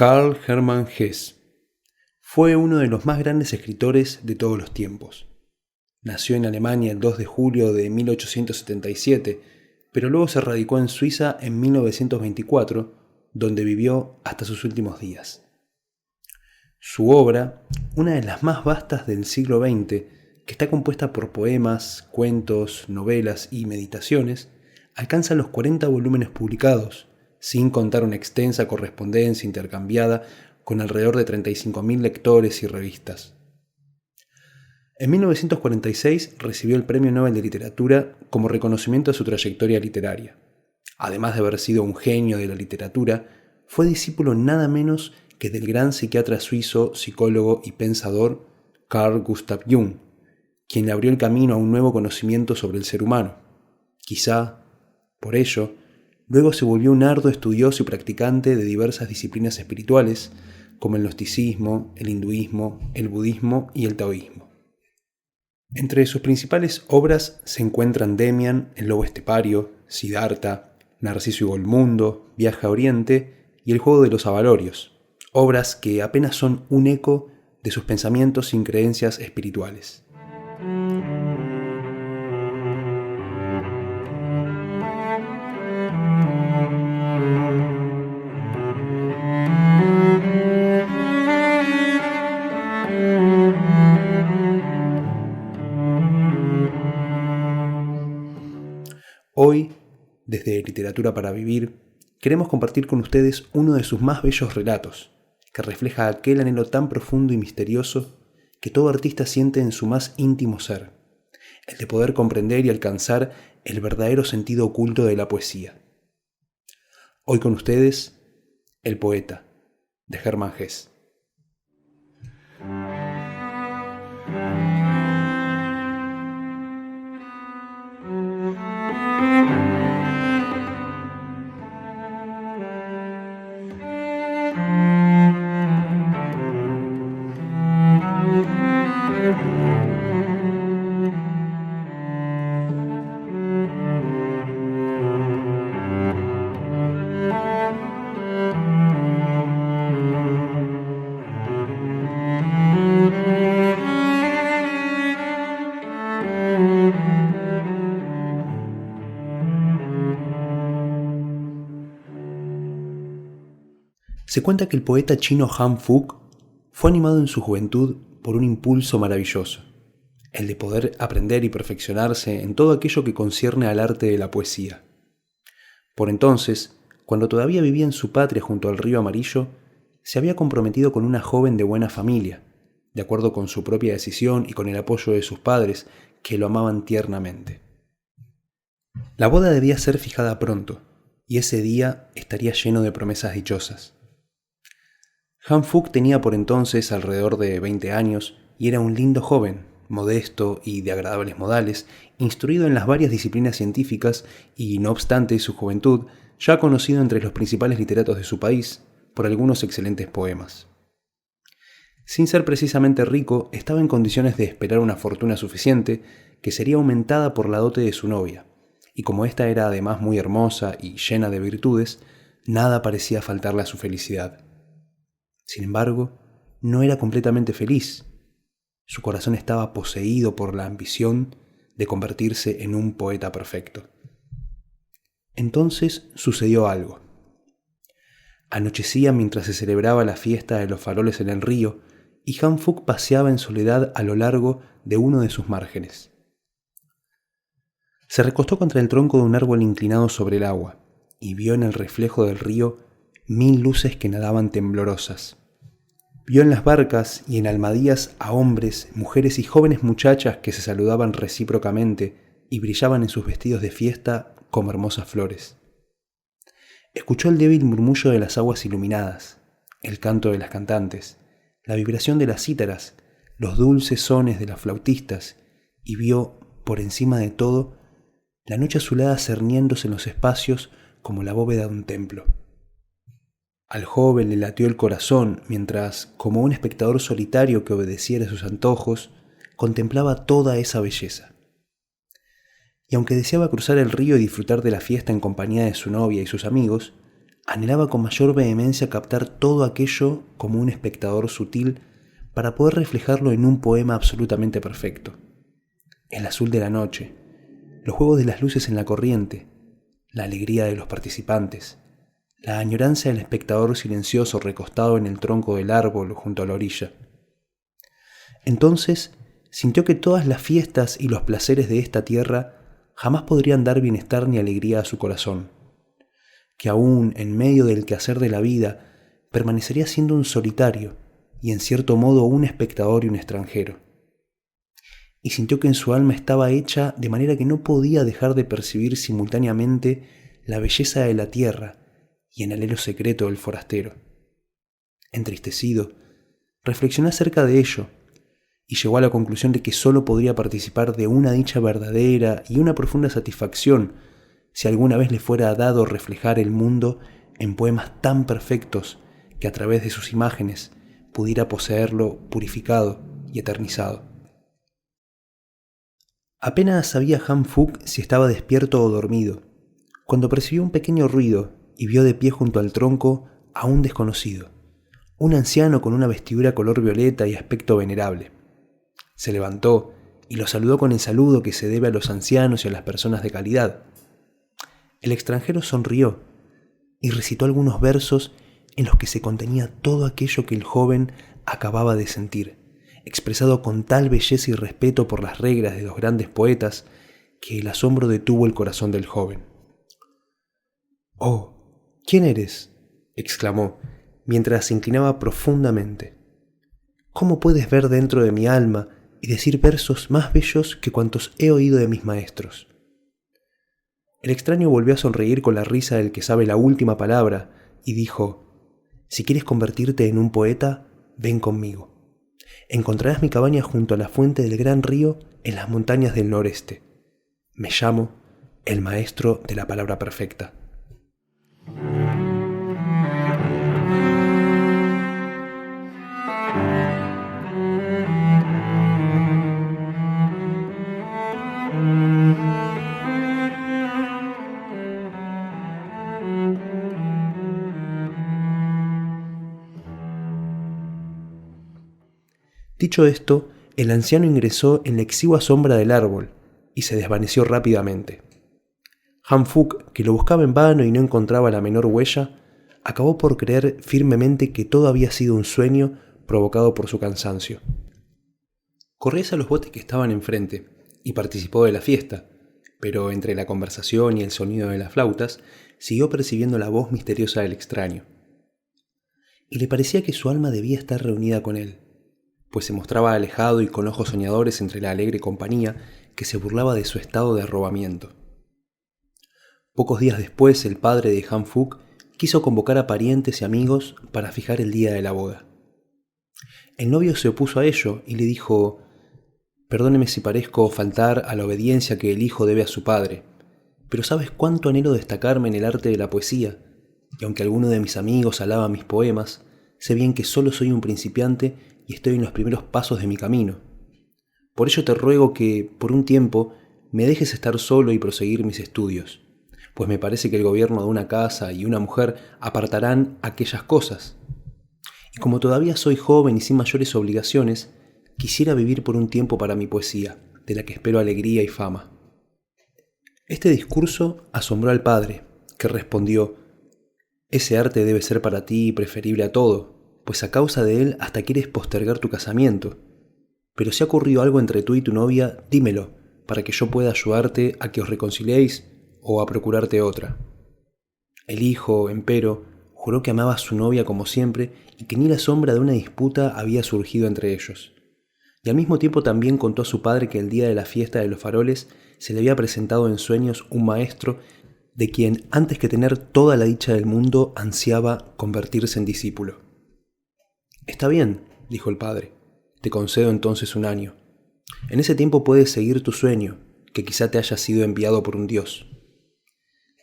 Karl Hermann Hesse fue uno de los más grandes escritores de todos los tiempos. Nació en Alemania el 2 de julio de 1877, pero luego se radicó en Suiza en 1924, donde vivió hasta sus últimos días. Su obra, una de las más vastas del siglo XX, que está compuesta por poemas, cuentos, novelas y meditaciones, alcanza los 40 volúmenes publicados, sin contar una extensa correspondencia intercambiada con alrededor de 35.000 lectores y revistas. En 1946 recibió el Premio Nobel de Literatura como reconocimiento a su trayectoria literaria. Además de haber sido un genio de la literatura, fue discípulo nada menos que del gran psiquiatra suizo, psicólogo y pensador Carl Gustav Jung, quien le abrió el camino a un nuevo conocimiento sobre el ser humano. Quizá, por ello, luego se volvió un arduo estudioso y practicante de diversas disciplinas espirituales, como el gnosticismo, el hinduismo, el budismo y el taoísmo. Entre sus principales obras se encuentran Demian, el lobo estepario, Siddhartha, Narciso y Golmundo, Viaje a Oriente y El juego de los avalorios, obras que apenas son un eco de sus pensamientos y creencias espirituales. Hoy, desde Literatura para Vivir, queremos compartir con ustedes uno de sus más bellos relatos, que refleja aquel anhelo tan profundo y misterioso que todo artista siente en su más íntimo ser, el de poder comprender y alcanzar el verdadero sentido oculto de la poesía. Hoy con ustedes, El poeta, de Hermann Hesse. Se cuenta que el poeta chino Han Fuc fue animado en su juventud por un impulso maravilloso, el de poder aprender y perfeccionarse en todo aquello que concierne al arte de la poesía. Por entonces, cuando todavía vivía en su patria junto al río Amarillo, se había comprometido con una joven de buena familia, de acuerdo con su propia decisión y con el apoyo de sus padres, que lo amaban tiernamente. La boda debía ser fijada pronto, y ese día estaría lleno de promesas dichosas. Han Fuc tenía por entonces alrededor de 20 años y era un lindo joven, modesto y de agradables modales, instruido en las varias disciplinas científicas y, no obstante su juventud, ya conocido entre los principales literatos de su país por algunos excelentes poemas. Sin ser precisamente rico, estaba en condiciones de esperar una fortuna suficiente que sería aumentada por la dote de su novia, y como ésta era además muy hermosa y llena de virtudes, nada parecía faltarle a su felicidad. Sin embargo, no era completamente feliz. Su corazón estaba poseído por la ambición de convertirse en un poeta perfecto. Entonces sucedió algo. Anochecía mientras se celebraba la fiesta de los faroles en el río y Han Fuc paseaba en soledad a lo largo de uno de sus márgenes. Se recostó contra el tronco de un árbol inclinado sobre el agua y vio en el reflejo del río 1000 luces que nadaban temblorosas. Vio en las barcas y en almadías a hombres, mujeres y jóvenes muchachas que se saludaban recíprocamente y brillaban en sus vestidos de fiesta como hermosas flores. Escuchó el débil murmullo de las aguas iluminadas, el canto de las cantantes, la vibración de las cítaras, los dulces sones de las flautistas y vio, por encima de todo, la noche azulada cerniéndose en los espacios como la bóveda de un templo. Al joven le latió el corazón mientras, como un espectador solitario que obedeciera a sus antojos, contemplaba toda esa belleza. Y aunque deseaba cruzar el río y disfrutar de la fiesta en compañía de su novia y sus amigos, Anhelaba con mayor vehemencia captar todo aquello como un espectador sutil para poder reflejarlo en un poema absolutamente perfecto. El azul de la noche, los juegos de las luces en la corriente, la alegría de los participantes, la añoranza del espectador silencioso recostado en el tronco del árbol junto a la orilla. Entonces sintió que todas las fiestas y los placeres de esta tierra jamás podrían dar bienestar ni alegría a su corazón, que aún en medio del quehacer de la vida permanecería siendo un solitario y en cierto modo un espectador y un extranjero. Y sintió que en su alma estaba hecha de manera que no podía dejar de percibir simultáneamente la belleza de la tierra y el anhelo secreto del forastero. Entristecido, reflexionó acerca de ello y llegó a la conclusión de que sólo podría participar de una dicha verdadera y una profunda satisfacción si alguna vez le fuera dado reflejar el mundo en poemas tan perfectos que a través de sus imágenes pudiera poseerlo purificado y eternizado. Apenas sabía Han Fuc si estaba despierto o dormido, cuando percibió un pequeño ruido y vio de pie junto al tronco a un desconocido, un anciano con una vestidura color violeta y aspecto venerable. Se levantó y lo saludó con el saludo que se debe a los ancianos y a las personas de calidad. El extranjero sonrió y recitó algunos versos en los que se contenía todo aquello que el joven acababa de sentir, expresado con tal belleza y respeto por las reglas de los grandes poetas que el asombro detuvo el corazón del joven. «Oh, ¿quién eres?», exclamó, mientras se inclinaba profundamente. «¿Cómo puedes ver dentro de mi alma y decir versos más bellos que cuantos he oído de mis maestros?» El extraño volvió a sonreír con la risa del que sabe la última palabra y dijo: «Si quieres convertirte en un poeta, ven conmigo. Encontrarás mi cabaña junto a la fuente del gran río en las montañas del noreste. Me llamo el maestro de la palabra perfecta». Dicho esto, el anciano ingresó en la exigua sombra del árbol y se desvaneció rápidamente. Han Fuc, que lo buscaba en vano y no encontraba la menor huella, acabó por creer firmemente que todo había sido un sueño provocado por su cansancio. Corrió hacia los botes que estaban enfrente y participó de la fiesta, pero entre la conversación y el sonido de las flautas siguió percibiendo la voz misteriosa del extraño. Y le parecía que su alma debía estar reunida con él, pues se mostraba alejado y con ojos soñadores entre la alegre compañía que se burlaba de su estado de arrobamiento. Pocos días después, el padre de Han Fuc quiso convocar a parientes y amigos para fijar el día de la boda. El novio se opuso a ello y le dijo: «Perdóneme si parezco faltar a la obediencia que el hijo debe a su padre, pero sabes cuánto anhelo destacarme en el arte de la poesía, y aunque alguno de mis amigos alaba mis poemas, sé bien que solo soy un principiante y estoy en los primeros pasos de mi camino. Por ello te ruego que, por un tiempo, me dejes estar solo y proseguir mis estudios, pues me parece que el gobierno de una casa y una mujer apartarán aquellas cosas. Y como todavía soy joven y sin mayores obligaciones, quisiera vivir por un tiempo para mi poesía, de la que espero alegría y fama». Este discurso asombró al padre, que respondió: «Ese arte debe ser para ti preferible a todo, pues a causa de él hasta quieres postergar tu casamiento. Pero si ha ocurrido algo entre tú y tu novia, dímelo, para que yo pueda ayudarte a que os reconciliéis o a procurarte otra». El hijo, empero, juró que amaba a su novia como siempre y que ni la sombra de una disputa había surgido entre ellos. Y al mismo tiempo también contó a su padre que el día de la fiesta de los faroles se le había presentado en sueños un maestro de quien, antes que tener toda la dicha del mundo, ansiaba convertirse en discípulo. «Está bien», dijo el padre, «te concedo entonces 1 año. En ese tiempo puedes seguir tu sueño, que quizá te haya sido enviado por un dios».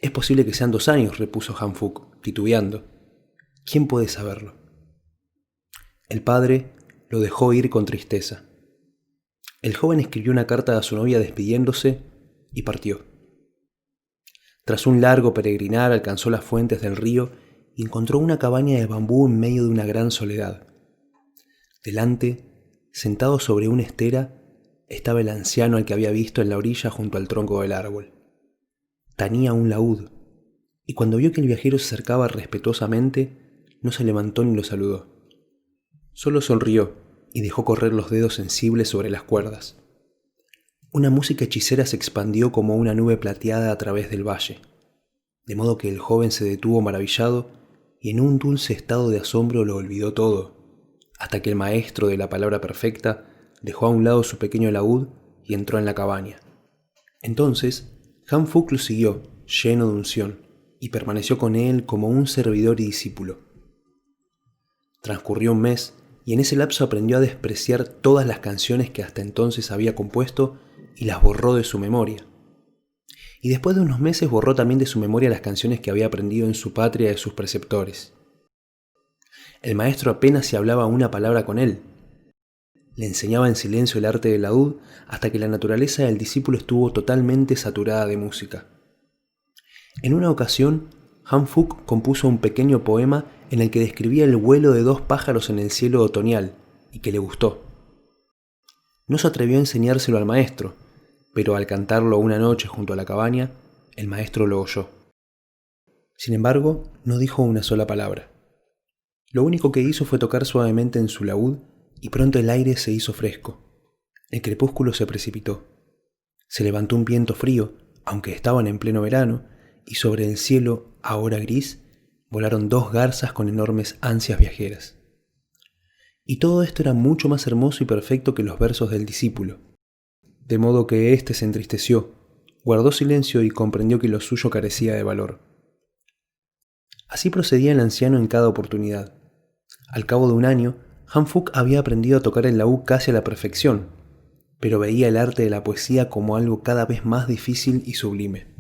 «Es posible que sean 2 años», repuso Han Fuc, titubeando. «¿Quién puede saberlo?». El padre lo dejó ir con tristeza. El joven escribió una carta a su novia despidiéndose y partió. Tras un largo peregrinar alcanzó las fuentes del río y encontró una cabaña de bambú en medio de una gran soledad. Delante, sentado sobre una estera, estaba el anciano al que había visto en la orilla junto al tronco del árbol. Tañía un laúd, y cuando vio que el viajero se acercaba respetuosamente, no se levantó ni lo saludó. Solo sonrió y dejó correr los dedos sensibles sobre las cuerdas. Una música hechicera se expandió como una nube plateada a través del valle, de modo que el joven se detuvo maravillado y en un dulce estado de asombro lo olvidó todo, hasta que el maestro de la palabra perfecta dejó a un lado su pequeño laúd y entró en la cabaña. Entonces, Han Fuc lo siguió, lleno de unción, y permaneció con él como un servidor y discípulo. Transcurrió un mes, y en ese lapso aprendió a despreciar todas las canciones que hasta entonces había compuesto y las borró de su memoria. Y después de unos meses borró también de su memoria las canciones que había aprendido en su patria de sus preceptores. El maestro apenas si hablaba una palabra con él. Le enseñaba en silencio el arte del laúd hasta que la naturaleza del discípulo estuvo totalmente saturada de música. En una ocasión, Han Fuc compuso un pequeño poema en el que describía el vuelo de 2 pájaros en el cielo otoñal y que le gustó. No se atrevió a enseñárselo al maestro, pero al cantarlo una noche junto a la cabaña, el maestro lo oyó. Sin embargo, no dijo una sola palabra. Lo único que hizo fue tocar suavemente en su laúd y pronto el aire se hizo fresco. El crepúsculo se precipitó. Se levantó un viento frío, aunque estaban en pleno verano, y sobre el cielo, ahora gris, volaron 2 garzas con enormes ansias viajeras. Y todo esto era mucho más hermoso y perfecto que los versos del discípulo, de modo que éste se entristeció, guardó silencio y comprendió que lo suyo carecía de valor. Así procedía el anciano en cada oportunidad. Al cabo de un año, Han Fuc había aprendido a tocar el laúd casi a la perfección, pero veía el arte de la poesía como algo cada vez más difícil y sublime.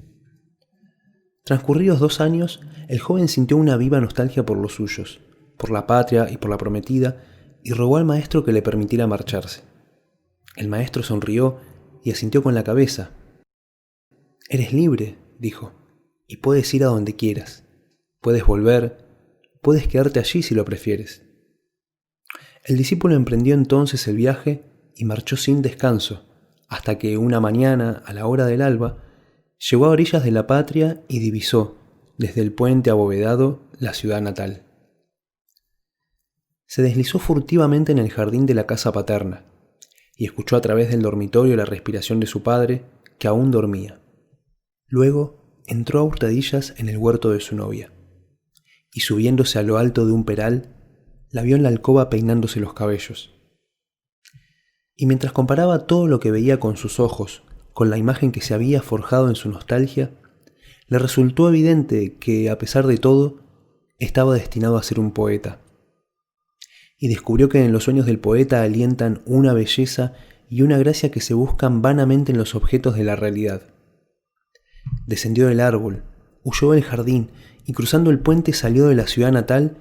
Transcurridos 2 años, el joven sintió una viva nostalgia por los suyos, por la patria y por la prometida, y rogó al maestro que le permitiera marcharse. El maestro sonrió y asintió con la cabeza. «Eres libre», dijo, «y puedes ir a donde quieras. Puedes volver, puedes quedarte allí si lo prefieres». El discípulo emprendió entonces el viaje y marchó sin descanso, hasta que una mañana, a la hora del alba, llegó a orillas de la patria y divisó, desde el puente abovedado, la ciudad natal. Se deslizó furtivamente en el jardín de la casa paterna y escuchó a través del dormitorio la respiración de su padre, que aún dormía. Luego entró a hurtadillas en el huerto de su novia y subiéndose a lo alto de un peral, la vio en la alcoba peinándose los cabellos. Y mientras comparaba todo lo que veía con sus ojos con la imagen que se había forjado en su nostalgia, le resultó evidente que, a pesar de todo, estaba destinado a ser un poeta. Y descubrió que en los sueños del poeta alientan una belleza y una gracia que se buscan vanamente en los objetos de la realidad. Descendió del árbol, huyó del jardín y cruzando el puente salió de la ciudad natal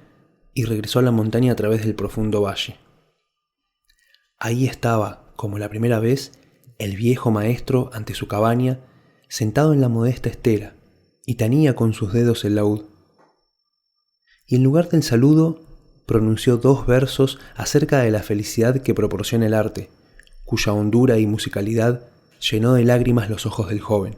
y regresó a la montaña a través del profundo valle. Ahí estaba, como la primera vez, el viejo maestro ante su cabaña, sentado en la modesta estera, y tañía con sus dedos el laúd. Y en lugar del saludo, pronunció 2 versos acerca de la felicidad que proporciona el arte, cuya hondura y musicalidad llenó de lágrimas los ojos del joven.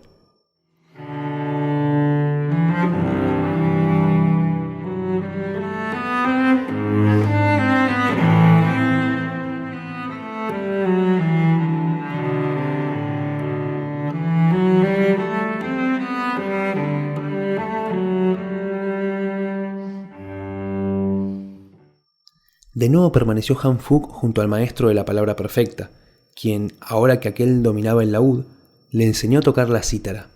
De nuevo permaneció Han Fuc junto al maestro de la palabra perfecta, quien, ahora que aquel dominaba el laúd, le enseñó a tocar la cítara.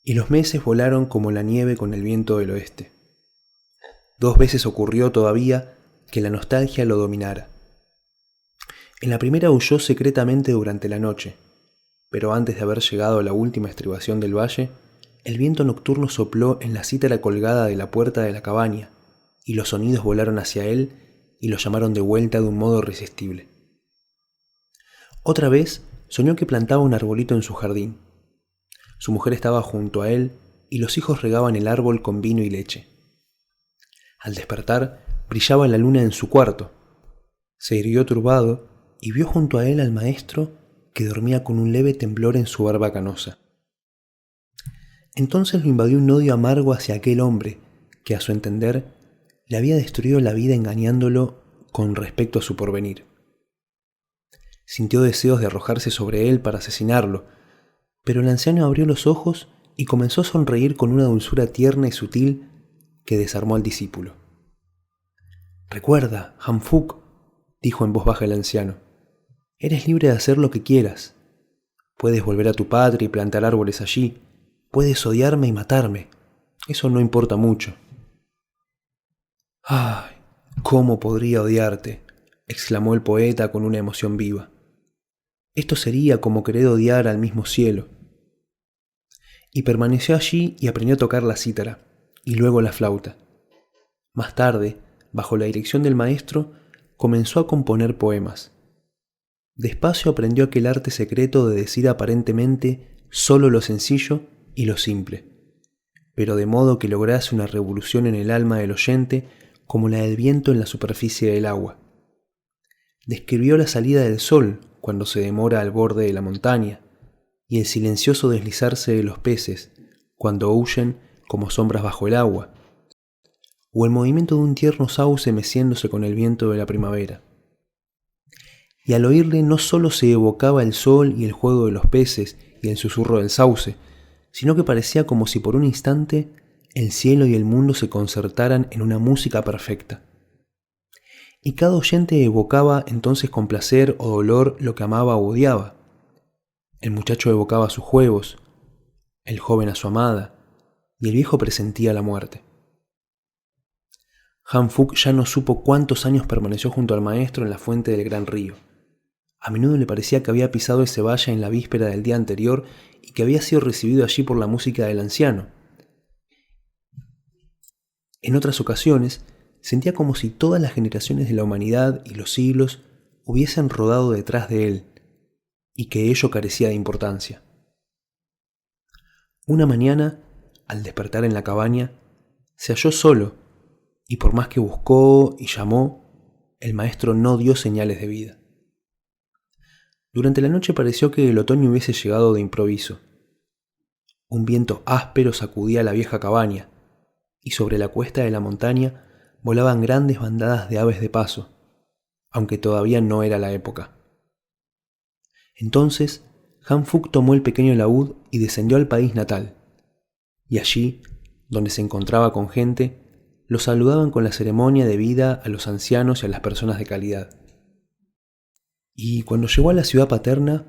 Y los meses volaron como la nieve con el viento del oeste. 2 veces ocurrió todavía que la nostalgia lo dominara. En la primera huyó secretamente durante la noche, pero antes de haber llegado a la última estribación del valle, el viento nocturno sopló en la cítara colgada de la puerta de la cabaña, y los sonidos volaron hacia él y lo llamaron de vuelta de un modo irresistible. Otra vez soñó que plantaba un arbolito en su jardín. Su mujer estaba junto a él y los hijos regaban el árbol con vino y leche. Al despertar, brillaba la luna en su cuarto. Se irguió turbado y vio junto a él al maestro que dormía con un leve temblor en su barba canosa. Entonces lo invadió un odio amargo hacia aquel hombre que, a su entender, le había destruido la vida engañándolo con respecto a su porvenir. Sintió deseos de arrojarse sobre él para asesinarlo, pero el anciano abrió los ojos y comenzó a sonreír con una dulzura tierna y sutil que desarmó al discípulo. «Recuerda, Han Fuc», dijo en voz baja el anciano, «eres libre de hacer lo que quieras. Puedes volver a tu patria y plantar árboles allí. Puedes odiarme y matarme. Eso no importa mucho». «¡Ay! ¿Cómo podría odiarte?», exclamó el poeta con una emoción viva. «Esto sería como querer odiar al mismo cielo». Y permaneció allí y aprendió a tocar la cítara, y luego la flauta. Más tarde, bajo la dirección del maestro, comenzó a componer poemas. Despacio aprendió aquel arte secreto de decir aparentemente solo lo sencillo y lo simple, pero de modo que lograse una revolución en el alma del oyente como la del viento en la superficie del agua. Describió la salida del sol cuando se demora al borde de la montaña, y el silencioso deslizarse de los peces cuando huyen como sombras bajo el agua, o el movimiento de un tierno sauce meciéndose con el viento de la primavera. Y al oírle no solo se evocaba el sol y el juego de los peces y el susurro del sauce, sino que parecía como si por un instante el cielo y el mundo se concertaran en una música perfecta. Y cada oyente evocaba entonces con placer o dolor lo que amaba o odiaba. El muchacho evocaba sus juegos, el joven a su amada, y el viejo presentía la muerte. Han Fuc ya no supo cuántos años permaneció junto al maestro en la fuente del gran río. A menudo le parecía que había pisado ese valle en la víspera del día anterior y que había sido recibido allí por la música del anciano. En otras ocasiones, sentía como si todas las generaciones de la humanidad y los siglos hubiesen rodado detrás de él, y que ello carecía de importancia. Una mañana, al despertar en la cabaña, se halló solo, y por más que buscó y llamó, el maestro no dio señales de vida. Durante la noche pareció que el otoño hubiese llegado de improviso. Un viento áspero sacudía la vieja cabaña, y sobre la cuesta de la montaña volaban grandes bandadas de aves de paso, aunque todavía no era la época. Entonces, Han Fuc tomó el pequeño laúd y descendió al país natal, y allí, donde se encontraba con gente, lo saludaban con la ceremonia debida a los ancianos y a las personas de calidad. Y cuando llegó a la ciudad paterna,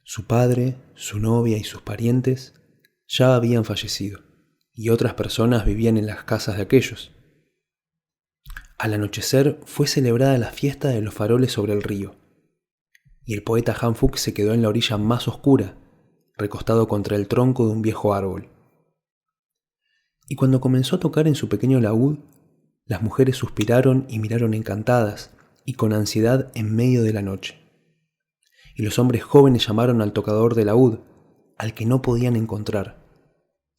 su padre, su novia y sus parientes ya habían fallecido, y otras personas vivían en las casas de aquellos. Al anochecer fue celebrada la fiesta de los faroles sobre el río, y el poeta Han Fuc se quedó en la orilla más oscura, recostado contra el tronco de un viejo árbol. Y cuando comenzó a tocar en su pequeño laúd, las mujeres suspiraron y miraron encantadas y con ansiedad en medio de la noche. Y los hombres jóvenes llamaron al tocador de laúd, al que no podían encontrar,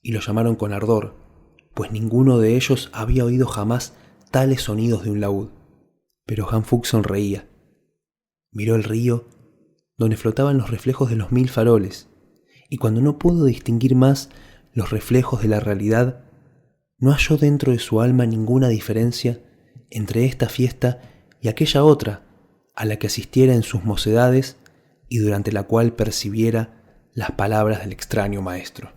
y lo llamaron con ardor, pues ninguno de ellos había oído jamás tales sonidos de un laúd. Pero Han Fuc sonreía. Miró el río, donde flotaban los reflejos de los 1000 faroles, y cuando no pudo distinguir más los reflejos de la realidad, no halló dentro de su alma ninguna diferencia entre esta fiesta y aquella otra a la que asistiera en sus mocedades y durante la cual percibiera las palabras del extraño maestro.